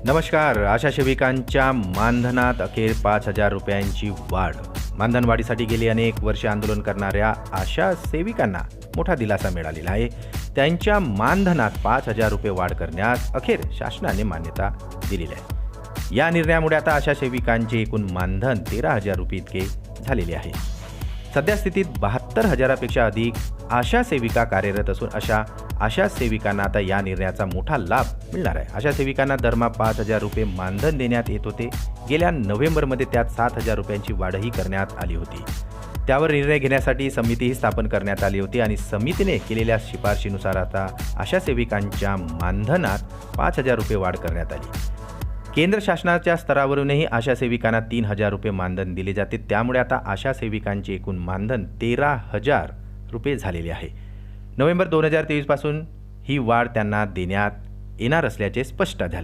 नमस्कार. आशा सेविकांच्या मानधनात अखेर 5,000 रुपयांची वाढ. मानधनवाढीसाठी गेली अनेक वर्षे आंदोलन करणाऱ्या आशा सेविकांना मोठा दिलासा मिळालेला आहे. त्यांच्या मानधनात 5,000 रुपये वाढ करण्यास अखेर शासनाने मान्यता दिलेली आहे. या निर्णयामुळे आता आशा सेविकांचे एकूण मानधन 13,000 रुपये इतके झालेले आहे. सध्या स्थितीत 72,000पेक्षा अधिक आशा सेविका कार्यरत असून आशा सेविकांना आता या निर्णयाचा मोठा लाभ मिळणार आहे. आशा सेविकांना दरमहा 5,000 रुपये मानधन देण्यात येत होते. गेल्या नोव्हेंबरमध्ये त्यात 7,000 रुपयांची वाढही करण्यात आली होती. त्यावर निर्णय घेण्यासाठी समितीही स्थापन करण्यात आली होती आणि समितीने केलेल्या शिफारशीनुसार आता आशा सेविकांच्या मानधनात 5,000 रुपये वाढ करण्यात आली. केंद्र शासनाच्या स्तरावरूनही आशा सेविकांना 3,000 रुपये मानधन दिले जाते. त्यामुळे आता आशा सेविकांचे एकूण मानधन 13,000 रुपये झालेले आहे. नोव्हेंबर 2023 पासून ही वाढ त्यांना देण्यात येणार असल्याचे स्पष्ट झाले.